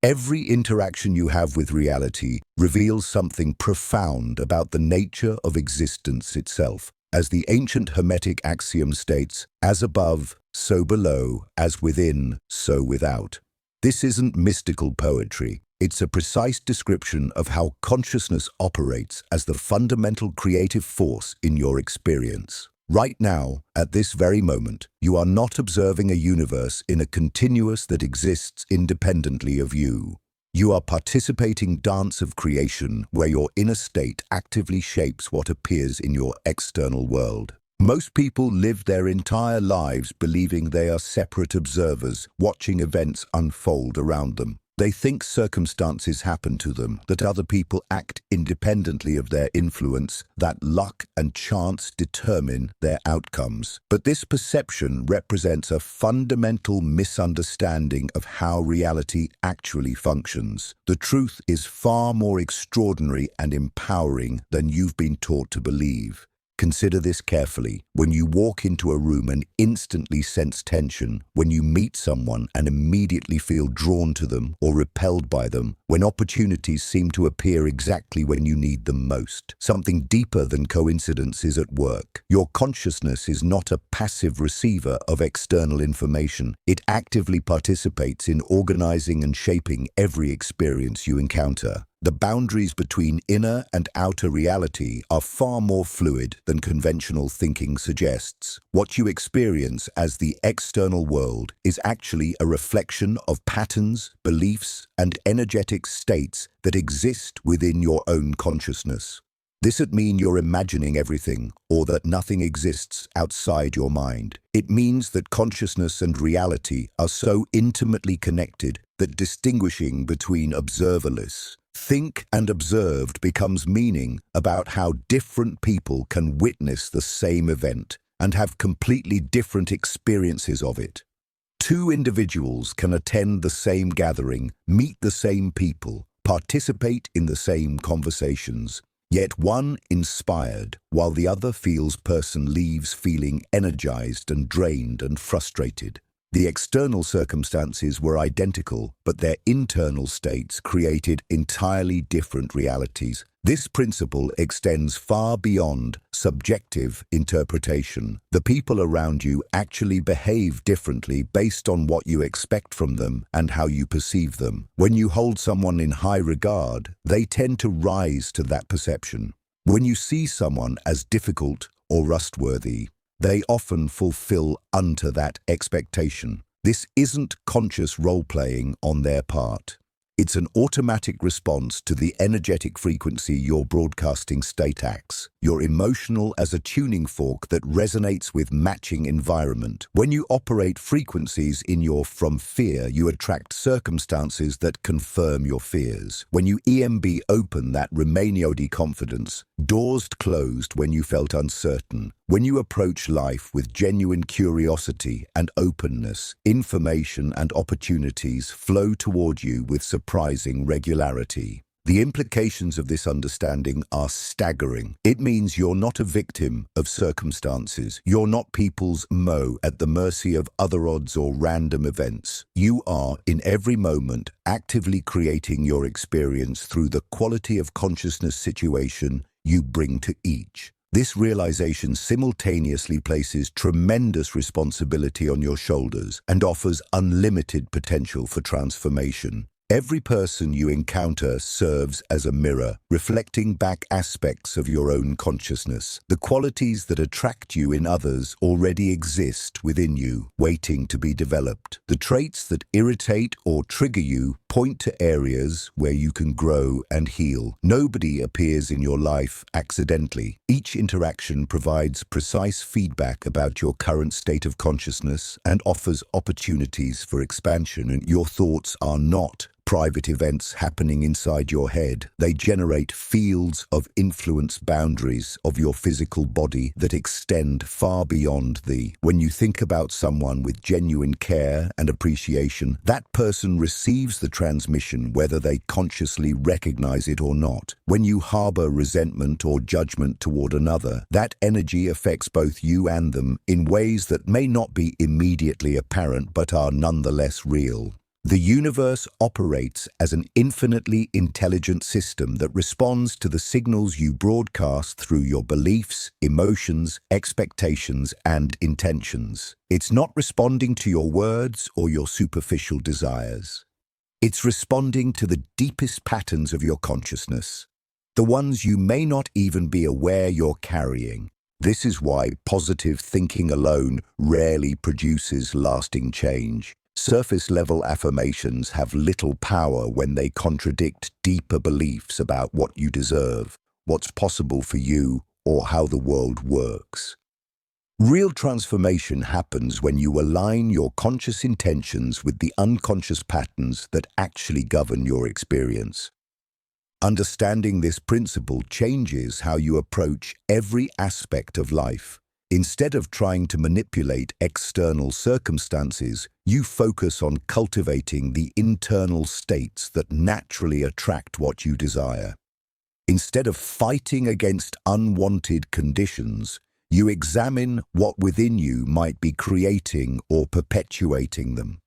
Every interaction you have with reality reveals something profound about the nature of existence itself. As the ancient Hermetic axiom states, as above, so below, as within, so without. This isn't mystical poetry. It's a precise description of how consciousness operates as the fundamental creative force in your experience. Right now, at this very moment, you are not observing a universe in a continuous that exists independently of you. You are participating dance of creation where your inner state actively shapes what appears in your external world. Most people live their entire lives believing they are separate observers, watching events unfold around them. They think circumstances happen to them, that other people act independently of their influence, that luck and chance determine their outcomes. But this perception represents a fundamental misunderstanding of how reality actually functions. The truth is far more extraordinary and empowering than you've been taught to believe. Consider this carefully. When you walk into a room and instantly sense tension, when you meet someone and immediately feel drawn to them or repelled by them, when opportunities seem to appear exactly when you need them most, something deeper than coincidence is at work. Your consciousness is not a passive receiver of external information. It actively participates in organizing and shaping every experience you encounter. The boundaries between inner and outer reality are far more fluid than conventional thinking suggests. What you experience as the external world is actually a reflection of patterns, beliefs, and energetic states that exist within your own consciousness. This doesn't mean you're imagining everything or that nothing exists outside your mind. It means that consciousness and reality are so intimately connected that distinguishing between observerless, think and observed becomes meaning about how different people can witness the same event and have completely different experiences of it. Two individuals can attend the same gathering, meet the same people, participate in the same conversations, yet one inspired while the other person leaves feeling energized and drained and frustrated. The external circumstances were identical, but their internal states created entirely different realities. This principle extends far beyond subjective interpretation. The people around you actually behave differently based on what you expect from them and how you perceive them. When you hold someone in high regard, they tend to rise to that perception. When you see someone as difficult or trustworthy, they often fulfill unto that expectation. This isn't conscious role-playing on their part. It's an automatic response to the energetic frequency your broadcasting state acts. You're emotional as a tuning fork that resonates with matching environment. When you operate frequencies in your from fear, you attract circumstances that confirm your fears. When you EMB open that Remainiodi confidence, doors closed when you felt uncertain. When you approach life with genuine curiosity and openness, information and opportunities flow toward you with surprising regularity. The implications of this understanding are staggering. It means you're not a victim of circumstances. You're not people's at the mercy of other odds or random events. You are, in every moment, actively creating your experience through the quality of consciousness situation you bring to each. This realization simultaneously places tremendous responsibility on your shoulders and offers unlimited potential for transformation. Every person you encounter serves as a mirror, reflecting back aspects of your own consciousness. The qualities that attract you in others already exist within you, waiting to be developed. The traits that irritate or trigger you point to areas where you can grow and heal. Nobody appears in your life accidentally. Each interaction provides precise feedback about your current state of consciousness and offers opportunities for expansion. And your thoughts are not private events happening inside your head. They generate fields of influence, boundaries of your physical body that extend far beyond thee. When you think about someone with genuine care and appreciation, that person receives the transmission whether they consciously recognize it or not. When you harbor resentment or judgment toward another, that energy affects both you and them in ways that may not be immediately apparent but are nonetheless real. The universe operates as an infinitely intelligent system that responds to the signals you broadcast through your beliefs, emotions, expectations, and intentions. It's not responding to your words or your superficial desires. It's responding to the deepest patterns of your consciousness, the ones you may not even be aware you're carrying. This is why positive thinking alone rarely produces lasting change. Surface-level affirmations have little power when they contradict deeper beliefs about what you deserve, what's possible for you, or how the world works. Real transformation happens when you align your conscious intentions with the unconscious patterns that actually govern your experience. Understanding this principle changes how you approach every aspect of life. Instead of trying to manipulate external circumstances, you focus on cultivating the internal states that naturally attract what you desire. Instead of fighting against unwanted conditions, you examine what within you might be creating or perpetuating them.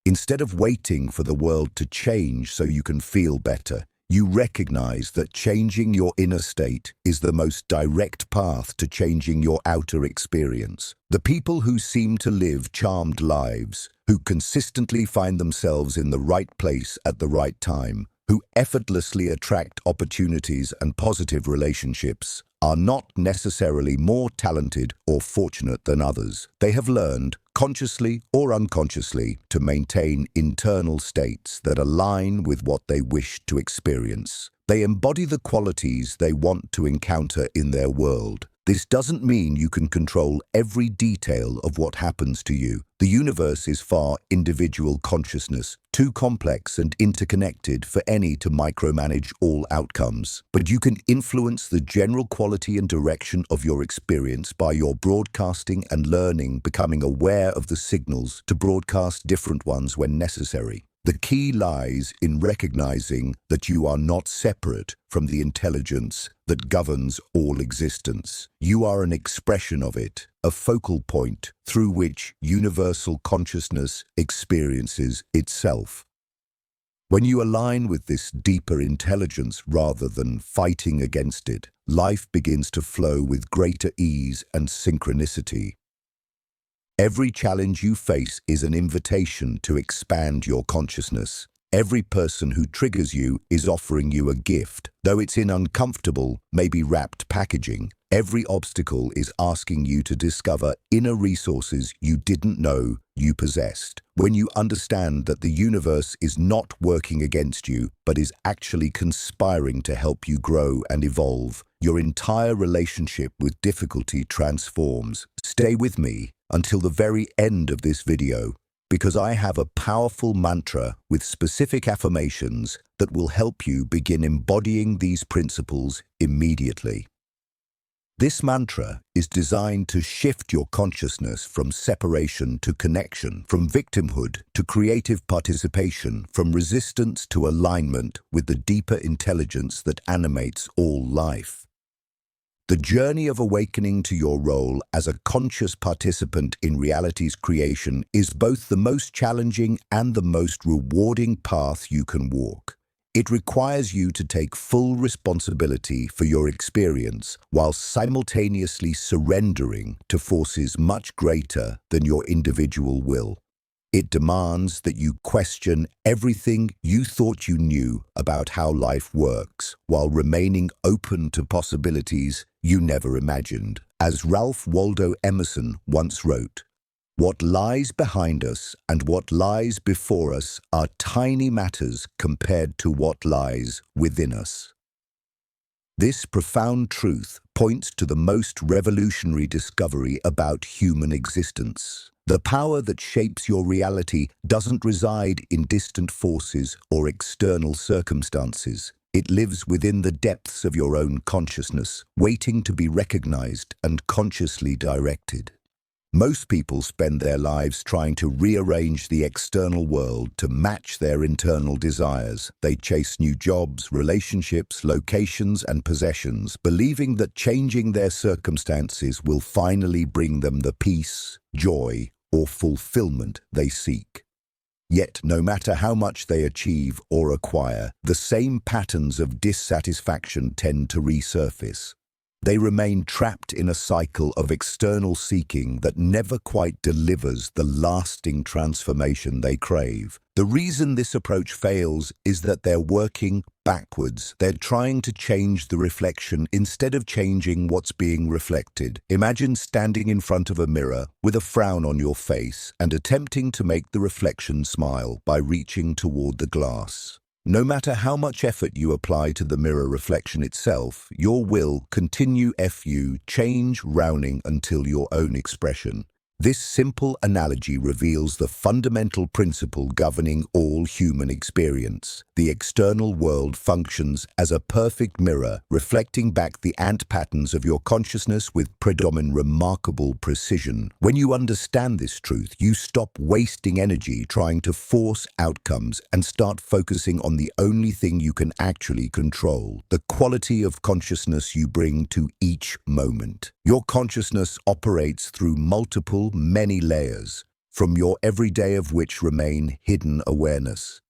Instead of waiting for the world to change so you can feel better, you recognize that changing your inner state is the most direct path to changing your outer experience. The people who seem to live charmed lives, who consistently find themselves in the right place at the right time, who effortlessly attract opportunities and positive relationships, are not necessarily more talented or fortunate than others. They have learned, consciously or unconsciously, to maintain internal states that align with what they wish to experience. They embody the qualities they want to encounter in their world. This doesn't mean you can control every detail of what happens to you. The universe is far individual consciousness, too complex and interconnected for any to micromanage all outcomes. But you can influence the general quality and direction of your experience by your broadcasting and learning, becoming aware of the signals to broadcast different ones when necessary. The key lies in recognizing that you are not separate from the intelligence that governs all existence. You are an expression of it, a focal point through which universal consciousness experiences itself. When you align with this deeper intelligence rather than fighting against it, life begins to flow with greater ease and synchronicity. Every challenge you face is an invitation to expand your consciousness. Every person who triggers you is offering you a gift, though it's in uncomfortable, maybe wrapped packaging. Every obstacle is asking you to discover inner resources you didn't know you possessed. When you understand that the universe is not working against you, but is actually conspiring to help you grow and evolve, your entire relationship with difficulty transforms. Stay with me until the very end of this video, because I have a powerful mantra with specific affirmations that will help you begin embodying these principles immediately. This mantra is designed to shift your consciousness from separation to connection, from victimhood to creative participation, from resistance to alignment with the deeper intelligence that animates all life. The journey of awakening to your role as a conscious participant in reality's creation is both the most challenging and the most rewarding path you can walk. It requires you to take full responsibility for your experience while simultaneously surrendering to forces much greater than your individual will. It demands that you question everything you thought you knew about how life works, while remaining open to possibilities you never imagined. As Ralph Waldo Emerson once wrote, "What lies behind us and what lies before us are tiny matters compared to what lies within us." This profound truth points to the most revolutionary discovery about human existence. The power that shapes your reality doesn't reside in distant forces or external circumstances. It lives within the depths of your own consciousness, waiting to be recognized and consciously directed. Most people spend their lives trying to rearrange the external world to match their internal desires. They chase new jobs, relationships, locations, and possessions, believing that changing their circumstances will finally bring them the peace, joy, or fulfillment they seek. Yet, no matter how much they achieve or acquire, the same patterns of dissatisfaction tend to resurface. They remain trapped in a cycle of external seeking that never quite delivers the lasting transformation they crave. The reason this approach fails is that they're working backwards. They're trying to change the reflection instead of changing what's being reflected. Imagine standing in front of a mirror with a frown on your face and attempting to make the reflection smile by reaching toward the glass. No matter how much effort you apply to the mirror reflection itself, your will continue change rounding until your own expression. This simple analogy reveals the fundamental principle governing all human experience. The external world functions as a perfect mirror, reflecting back the ant patterns of your consciousness with predominant remarkable precision. When you understand this truth, you stop wasting energy trying to force outcomes and start focusing on the only thing you can actually control, the quality of consciousness you bring to each moment. Your consciousness operates through many layers, from your everyday of which remain hidden awareness.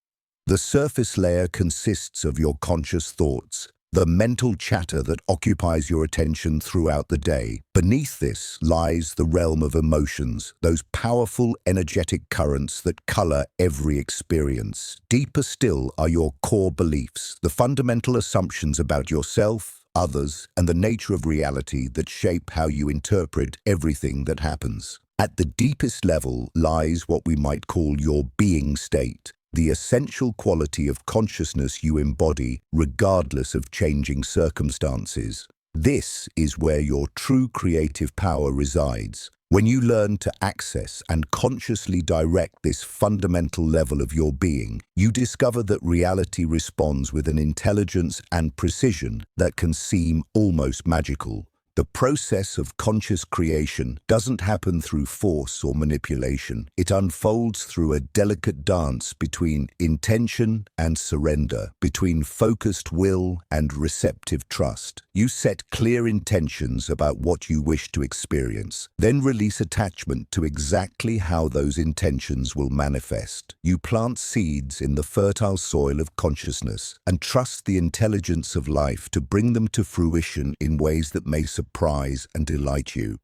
The surface layer consists of your conscious thoughts, the mental chatter that occupies your attention throughout the day. Beneath this lies the realm of emotions, those powerful, energetic currents that color every experience. Deeper still are your core beliefs, the fundamental assumptions about yourself, others, and the nature of reality that shape how you interpret everything that happens. At the deepest level lies what we might call your being state, the essential quality of consciousness you embody regardless of changing circumstances. This is where your true creative power resides. When you learn to access and consciously direct this fundamental level of your being, you discover that reality responds with an intelligence and precision that can seem almost magical. The process of conscious creation doesn't happen through force or manipulation. It unfolds through a delicate dance between intention and surrender, between focused will and receptive trust. You set clear intentions about what you wish to experience, then release attachment to exactly how those intentions will manifest. You plant seeds in the fertile soil of consciousness and trust the intelligence of life to bring them to fruition in ways that may surprise and delight you.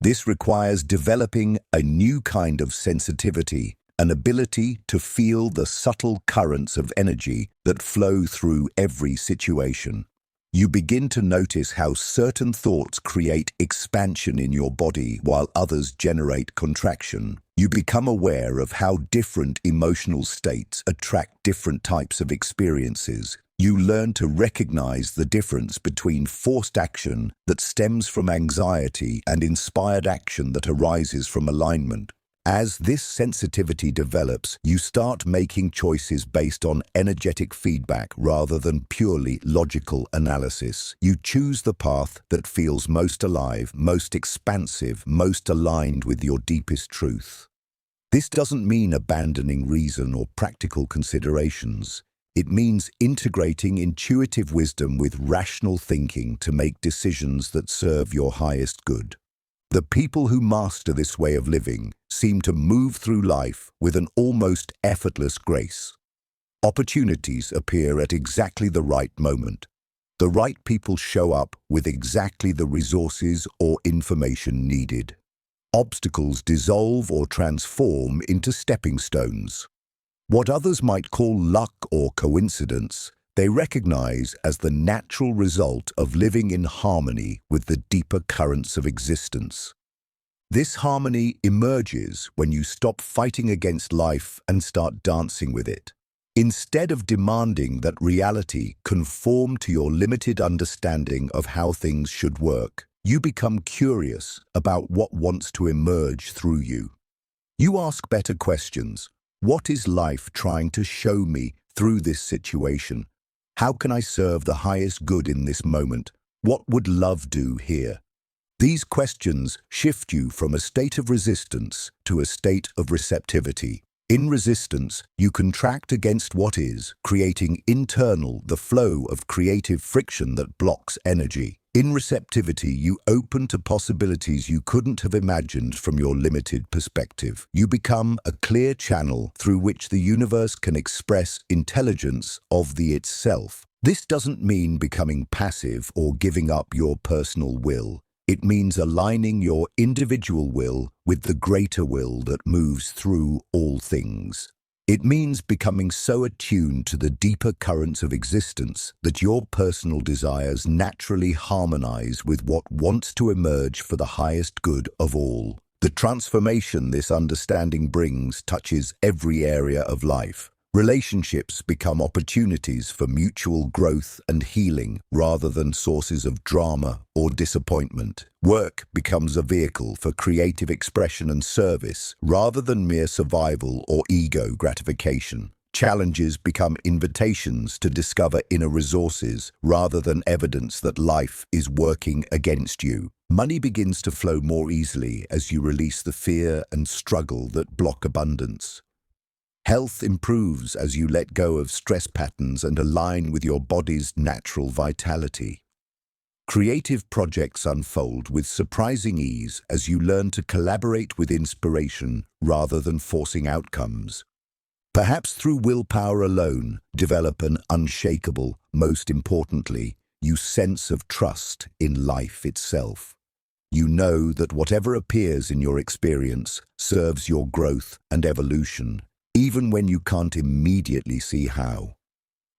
This requires developing a new kind of sensitivity, an ability to feel the subtle currents of energy that flow through every situation. You begin to notice how certain thoughts create expansion in your body while others generate contraction. You become aware of how different emotional states attract different types of experiences. You learn to recognize the difference between forced action that stems from anxiety and inspired action that arises from alignment. As this sensitivity develops, you start making choices based on energetic feedback rather than purely logical analysis. You choose the path that feels most alive, most expansive, most aligned with your deepest truth. This doesn't mean abandoning reason or practical considerations. It means integrating intuitive wisdom with rational thinking to make decisions that serve your highest good. The people who master this way of living seem to move through life with an almost effortless grace. Opportunities appear at exactly the right moment. The right people show up with exactly the resources or information needed. Obstacles dissolve or transform into stepping stones. What others might call luck or coincidence, they recognize as the natural result of living in harmony with the deeper currents of existence. This harmony emerges when you stop fighting against life and start dancing with it. Instead of demanding that reality conform to your limited understanding of how things should work, you become curious about what wants to emerge through you. You ask better questions. What is life trying to show me through this situation? How can I serve the highest good in this moment? What would love do here? These questions shift you from a state of resistance to a state of receptivity. In resistance, you contract against what is, creating internal the flow of creative friction that blocks energy. In receptivity, you open to possibilities you couldn't have imagined from your limited perspective. You become a clear channel through which the universe can express intelligence of the itself. This doesn't mean becoming passive or giving up your personal will. It means aligning your individual will with the greater will that moves through all things. It means becoming so attuned to the deeper currents of existence that your personal desires naturally harmonize with what wants to emerge for the highest good of all. The transformation this understanding brings touches every area of life. Relationships become opportunities for mutual growth and healing rather than sources of drama or disappointment. Work becomes a vehicle for creative expression and service rather than mere survival or ego gratification. Challenges become invitations to discover inner resources rather than evidence that life is working against you. Money begins to flow more easily as you release the fear and struggle that block abundance. Health improves as you let go of stress patterns and align with your body's natural vitality. Creative projects unfold with surprising ease as you learn to collaborate with inspiration rather than forcing outcomes. Perhaps through willpower alone, develop an unshakable, most importantly, you sense of trust in life itself. You know that whatever appears in your experience serves your growth and evolution, even when you can't immediately see how.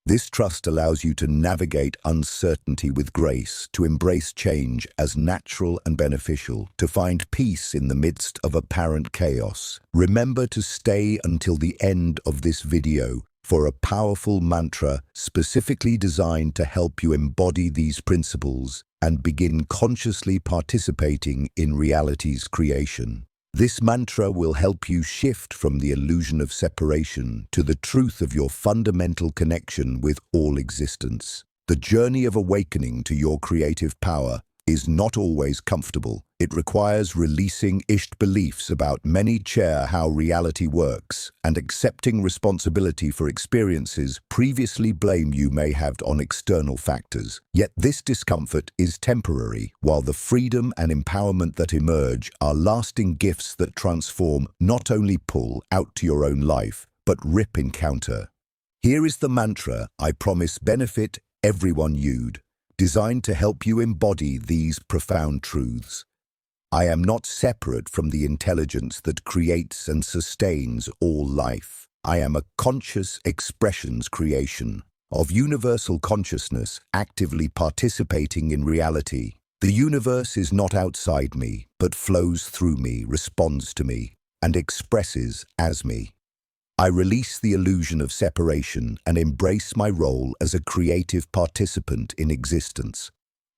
This trust allows you to navigate uncertainty with grace, to embrace change as natural and beneficial, to find peace in the midst of apparent chaos. Remember to stay until the end of this video for a powerful mantra specifically designed to help you embody these principles and begin consciously participating in reality's creation. This mantra will help you shift from the illusion of separation to the truth of your fundamental connection with all existence. The journey of awakening to your creative power is not always comfortable. It requires releasing beliefs about how reality works and accepting responsibility for experiences previously blamed you may have on external factors. Yet this discomfort is temporary, while the freedom and empowerment that emerge are lasting gifts that transform, not only pull out to your own life, but rip in counter. Here is the mantra I promise benefit everyone you'd, designed to help you embody these profound truths. I am not separate from the intelligence that creates and sustains all life. I am a conscious expressions creation of universal consciousness actively participating in reality. The universe is not outside me, but flows through me, responds to me, and expresses as me. I release the illusion of separation and embrace my role as a creative participant in existence.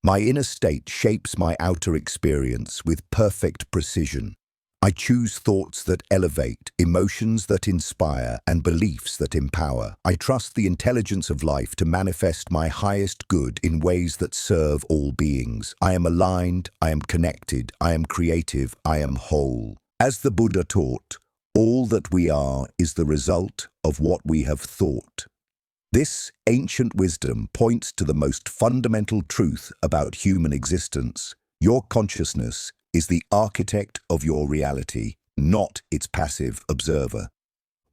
My inner state shapes my outer experience with perfect precision. I choose thoughts that elevate, emotions that inspire, and beliefs that empower. I trust the intelligence of life to manifest my highest good in ways that serve all beings. I am aligned, I am connected, I am creative, I am whole. As the Buddha taught, all that we are is the result of what we have thought. This ancient wisdom points to the most fundamental truth about human existence. Your consciousness is the architect of your reality, not its passive observer.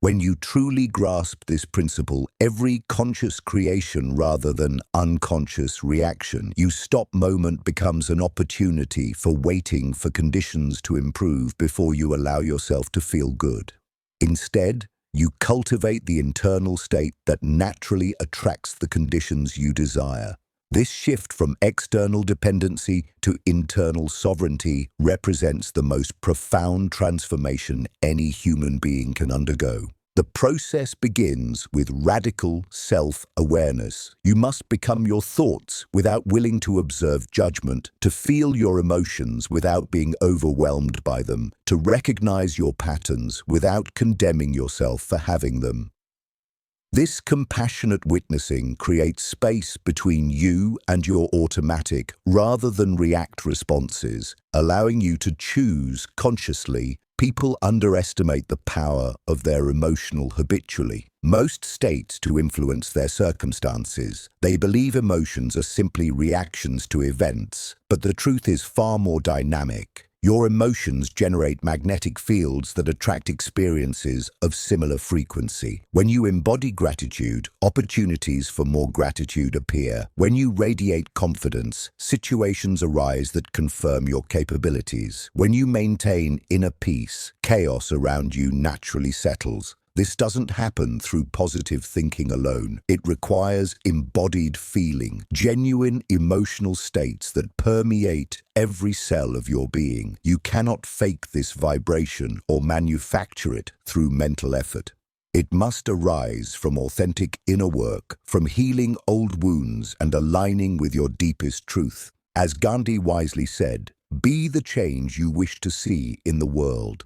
When you truly grasp this principle, every conscious creation rather than unconscious reaction, you stop moment becomes an opportunity for waiting for conditions to improve before you allow yourself to feel good. Instead, you cultivate the internal state that naturally attracts the conditions you desire. This shift from external dependency to internal sovereignty represents the most profound transformation any human being can undergo. The process begins with radical self-awareness. You must become your thoughts without willing to observe judgment, to feel your emotions without being overwhelmed by them, to recognize your patterns without condemning yourself for having them. This compassionate witnessing creates space between you and your automatic rather than react responses, allowing you to choose consciously People underestimate the power of their emotional habitually. Most states to influence their circumstances. They believe emotions are simply reactions to events, but the truth is far more dynamic. Your emotions generate magnetic fields that attract experiences of similar frequency. When you embody gratitude, opportunities for more gratitude appear. When you radiate confidence, situations arise that confirm your capabilities. When you maintain inner peace, chaos around you naturally settles. This doesn't happen through positive thinking alone. It requires embodied feeling, genuine emotional states that permeate every cell of your being. You cannot fake this vibration or manufacture it through mental effort. It must arise from authentic inner work, from healing old wounds and aligning with your deepest truth. As Gandhi wisely said, "Be the change you wish to see in the world."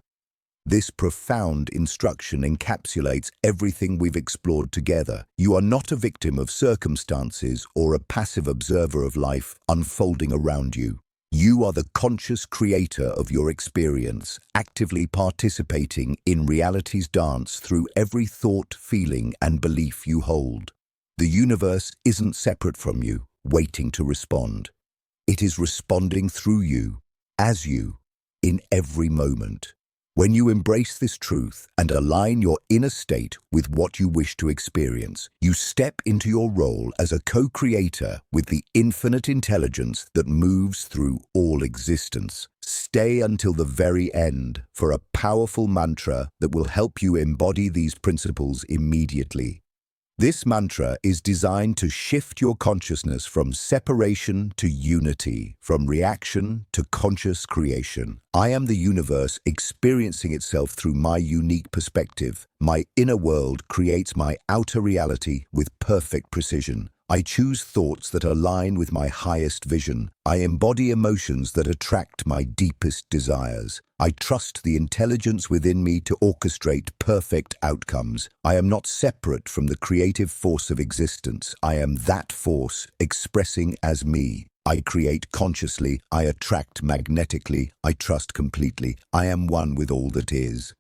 This profound instruction encapsulates everything we've explored together. You are not a victim of circumstances or a passive observer of life unfolding around you. You are the conscious creator of your experience, actively participating in reality's dance through every thought, feeling, and belief you hold. The universe isn't separate from you, waiting to respond. It is responding through you, as you, in every moment. When you embrace this truth and align your inner state with what you wish to experience, you step into your role as a co-creator with the infinite intelligence that moves through all existence. Stay until the very end for a powerful mantra that will help you embody these principles immediately. This mantra is designed to shift your consciousness from separation to unity, from reaction to conscious creation. I am the universe experiencing itself through my unique perspective. My inner world creates my outer reality with perfect precision. I choose thoughts that align with my highest vision. I embody emotions that attract my deepest desires. I trust the intelligence within me to orchestrate perfect outcomes. I am not separate from the creative force of existence. I am that force expressing as me. I create consciously. I attract magnetically. I trust completely. I am one with all that is.